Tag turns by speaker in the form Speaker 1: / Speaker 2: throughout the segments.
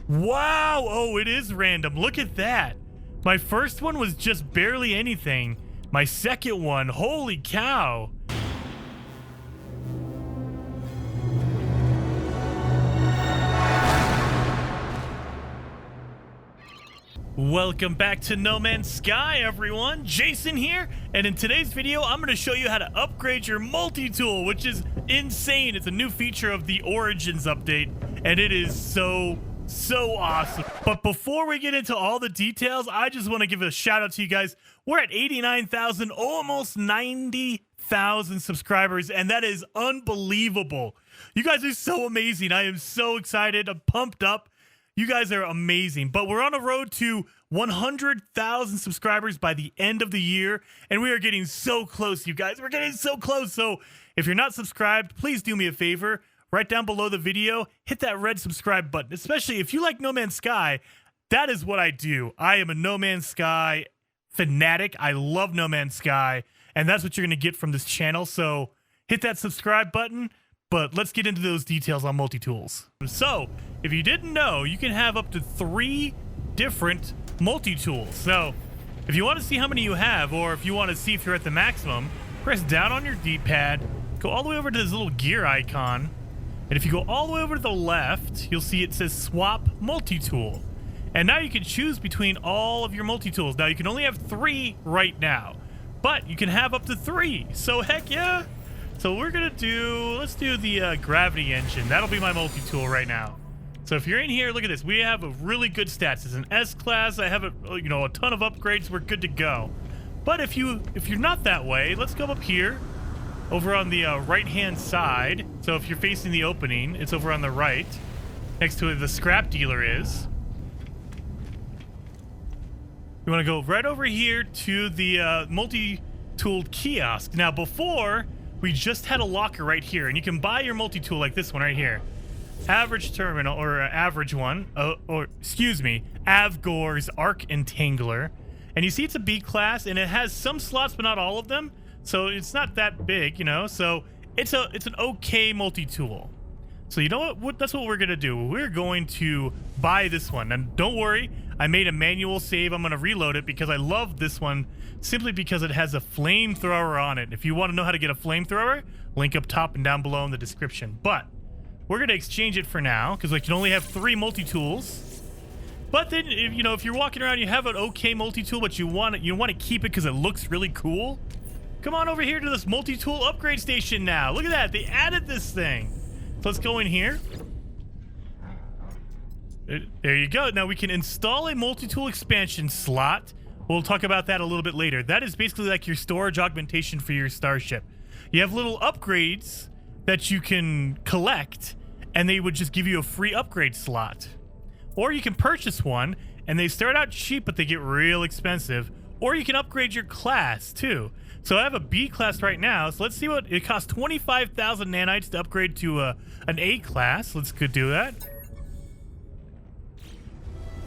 Speaker 1: Wow. Oh, it is random. Look at that. My first one was just barely anything. My second one, holy cow. Welcome back to No Man's Sky, everyone. Jason here, and in today's video, I'm going to show you how to upgrade your multi-tool, which is insane. It's a new feature of the Origins update, and it is so awesome. But before we get into all the details, I just want to give a shout out to you guys. We're at 89,000, almost 90,000 subscribers, and that is unbelievable. You guys are so amazing. I am so excited. I'm pumped up. You guys are amazing, but we're on a road to 100,000 subscribers by the end of the year, and we are getting so close, you guys. We're getting so close. So if you're not subscribed, please do me a favor. Right down below the video, hit that red subscribe button, especially if you like No Man's Sky. That is what I do. I am a No Man's Sky fanatic. I love No Man's Sky, and that's what you're going to get from this channel. So hit that subscribe button. But let's get into those details on multi-tools. So, if you didn't know, you can have up to 3 different multi-tools. So, if you want to see how many you have, or if you want to see if you're at the maximum, press down on your D-pad, go all the way over to this little gear icon, and if you go all the way over to the left, you'll see it says Swap Multi-Tool. And now you can choose between all of your multi-tools. Now, you can only have 3 right now, but you can have up to 3. So, heck yeah! So we're gonna let's do the gravity engine. That'll be my multi-tool right now. So if you're in here, look at this. We have a really good stats. It's an S class. I have a ton of upgrades. We're good to go. But if you're not that way, let's go up here, over on the right-hand side. So if you're facing the opening, it's over on the right, next to where the scrap dealer is. You want to go right over here to the multi-tooled kiosk. Now before, we just had a locker right here, and you can buy your multi-tool like this one right here. Average terminal, or average one, Avgor's Arc Entangler. And you see it's a B class, and it has some slots, but not all of them. So it's not that big, so it's an okay multi-tool. So you know what? That's what we're going to do. We're going to buy this one. And don't worry, I made a manual save. I'm going to reload it because I love this one simply because it has a flamethrower on it. If you want to know how to get a flamethrower, link up top and down below in the description. But we're going to exchange it for now because I can only have 3 multi-tools. But then, if you're walking around, you have an okay multi-tool, but you want to keep it because it looks really cool, come on over here to this multi-tool upgrade station now. Look at that. They added this thing. So let's go in here. There you go. Now we can install a multi-tool expansion slot. We'll talk about that a little bit later. That is basically like your storage augmentation for your starship. You have little upgrades that you can collect, and they would just give you a free upgrade slot. Or you can purchase one, and they start out cheap, but they get real expensive. Or you can upgrade your class, too. So I have a B class right now, so let's see what it costs. 25,000 nanites to upgrade to an A class. Let's go do that.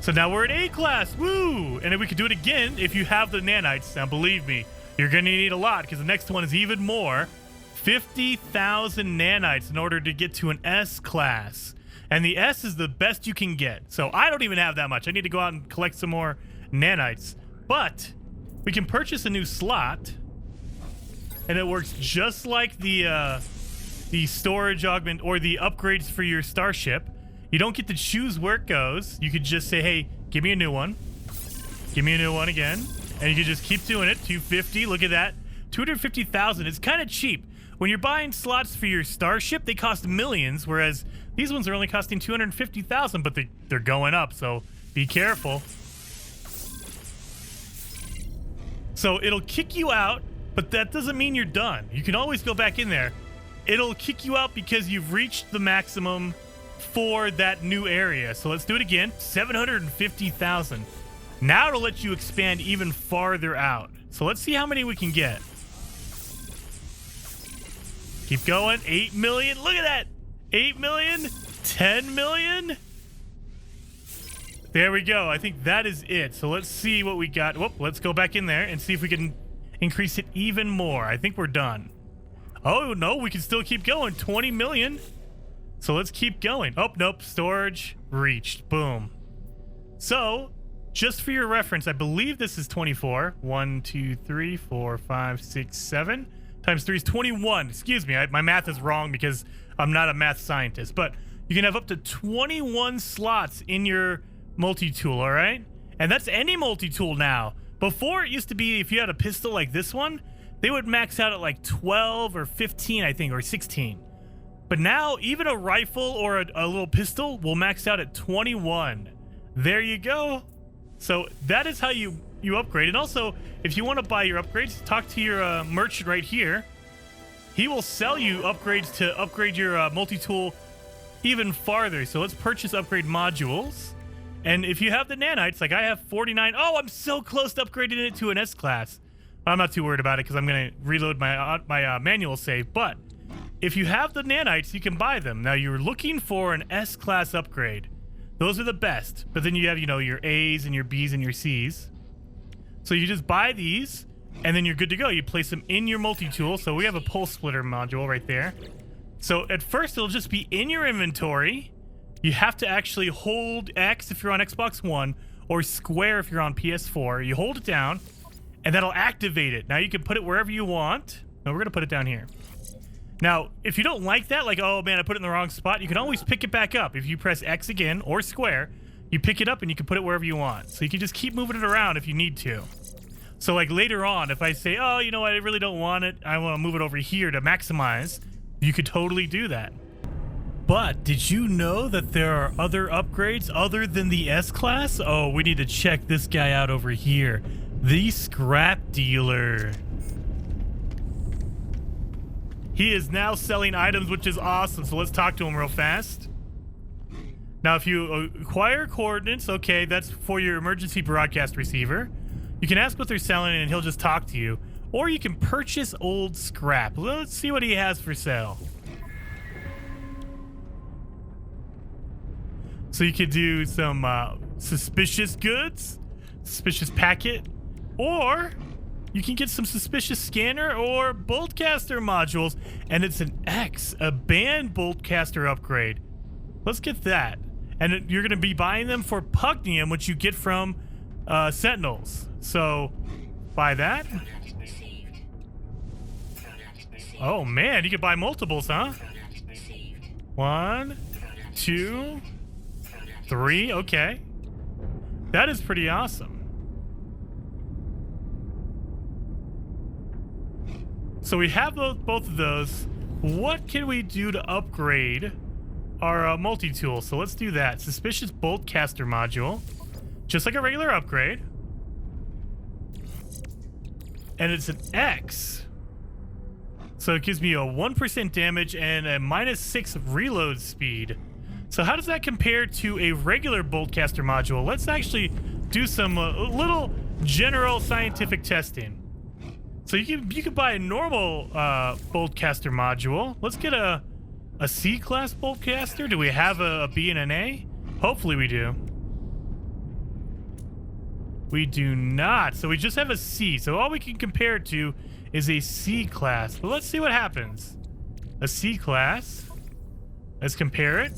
Speaker 1: So now we're at A class, woo! And then we can do it again if you have the nanites. Now believe me, you're gonna need a lot because the next one is even more. 50,000 nanites in order to get to an S class. And the S is the best you can get. So I don't even have that much. I need to go out and collect some more nanites. But we can purchase a new slot, and it works just like the storage augment or the upgrades for your starship. You don't get to choose where it goes. You could just say, hey, give me a new one. Give me a new one again. And you can just keep doing it. 250, look at that. 250,000, it's kind of cheap. When you're buying slots for your starship, they cost millions, whereas these ones are only costing 250,000, but they're going up, so be careful. So it'll kick you out, but that doesn't mean you're done. You can always go back in there. It'll kick you out because you've reached the maximum for that new area. So let's do it again. 750,000. Now it'll let you expand even farther out. So let's see how many we can get. Keep going. 8 million. Look at that. 8 million. 10 million. There we go. I think that is it. So let's see what we got. Whoop, let's go back in there and see if we can increase it even more. I think we're done. Oh, no, we can still keep going. 20 million. So let's keep going. Oh, nope. Storage reached. Boom. So, just for your reference, I believe this is 24. 1, 2, 3, 4, 5, 6, 7. Times 3 is 21. Excuse me. My math is wrong because I'm not a math scientist. But you can have up to 21 slots in your multi-tool, all right? And that's any multi-tool now. Before, it used to be if you had a pistol like this one, they would max out at like 12 or 15, I think, or 16. But now, even a rifle or a little pistol will max out at 21. There you go. So that is how you upgrade. And also, if you want to buy your upgrades, talk to your merchant right here. He will sell you upgrades to upgrade your multi-tool even farther. So let's purchase upgrade modules. And if you have the nanites, like I have 49. Oh, I'm so close to upgrading it to an S-class. I'm not too worried about it because I'm going to reload my manual save. But if you have the nanites, you can buy them. Now, you're looking for an S-class upgrade. Those are the best. But then you have, your A's and your B's and your C's. So you just buy these, and then you're good to go. You place them in your multi-tool. So we have a pulse splitter module right there. So at first, it'll just be in your inventory. You have to actually hold X if you're on Xbox One, or square if you're on PS4. You hold it down, and that'll activate it. Now you can put it wherever you want. No, we're going to put it down here. Now, if you don't like that, like, oh man, I put it in the wrong spot, you can always pick it back up. If you press X again, or square, you pick it up and you can put it wherever you want. So you can just keep moving it around if you need to. So like later on, if I say, oh, you know what, I really don't want it, I want to move it over here to maximize, you could totally do that. But did you know that there are other upgrades other than the S-Class? Oh, we need to check this guy out over here. The Scrap Dealer. He is now selling items, which is awesome. So let's talk to him real fast. Now, if you acquire coordinates, okay, that's for your emergency broadcast receiver. You can ask what they're selling and he'll just talk to you. Or you can purchase old scrap. Let's see what he has for sale. So you could do some suspicious goods, suspicious packet, or you can get some suspicious scanner or boltcaster modules, and it's an X, a band boltcaster upgrade. Let's get that. And you're going to be buying them for Pugnium, which you get from Sentinels. So buy that. Oh man, you can buy multiples, huh? 1, 2, 3. Okay. That is pretty awesome. So we have both of those. What can we do to upgrade our multi-tool? So let's do that. Suspicious Boltcaster module. Just like a regular upgrade. And it's an X. So it gives me a 1% damage and a -6 reload speed. So how does that compare to a regular Boltcaster module? Let's actually do some little general scientific testing. So you can buy a normal Boltcaster module. Let's get a C-class Boltcaster. Do we have a B and an A? Hopefully we do. We do not. So we just have a C. So all we can compare it to is a C-class. But let's see what happens. A C-class. Let's compare it.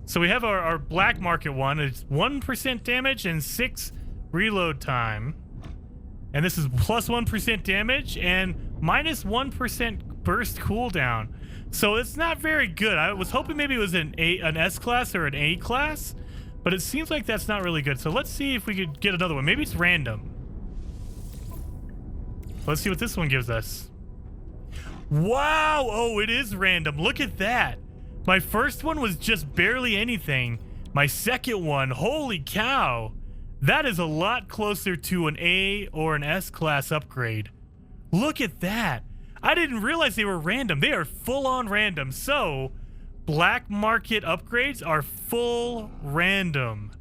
Speaker 1: So we have our black market one. It's 1% damage and 6 reload time. And this is plus 1% damage and -1% burst cooldown. So it's not very good. I was hoping maybe it was an S-class or an A-class, but it seems like that's not really good. So let's see if we could get another one. Maybe it's random. Let's see what this one gives us. Wow! Oh, it is random. Look at that. My first one was just barely anything. My second one, holy cow. That is a lot closer to an A or an S-class upgrade. Look at that. I didn't realize they were random. They are full-on random. So, black market upgrades are full random.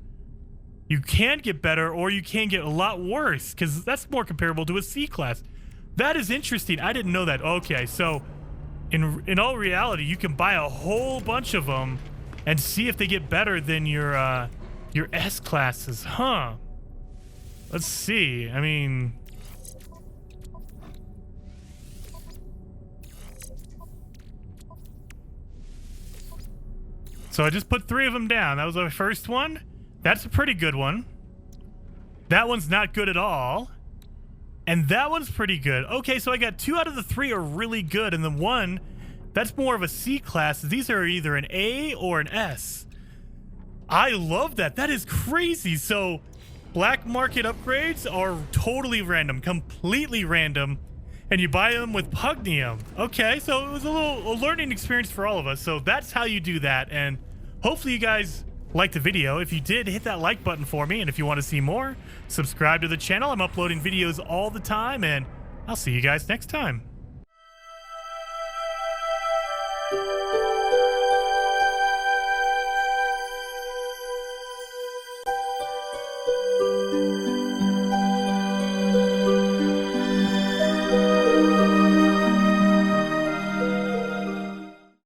Speaker 1: You can get better or you can get a lot worse because that's more comparable to a C-class. That is interesting. I didn't know that. Okay, so in all reality, you can buy a whole bunch of them and see if they get better than your S-classes, huh? Let's see. I mean, So I just put 3 of them down. That was our first one. That's a pretty good one. That one's not good at all. And that one's pretty good. Okay, so I got 2 out of the 3 are really good. And the one, that's more of a C class. These are either an A or an S. I love that. That is crazy. So black market upgrades are totally random, completely random. And you buy them with Pugnium. Okay, so it was a learning experience for all of us. So that's how you do that. And hopefully you guys liked the video. If you did, hit that like button for me. And if you want to see more, subscribe to the channel. I'm uploading videos all the time. And I'll see you guys next time.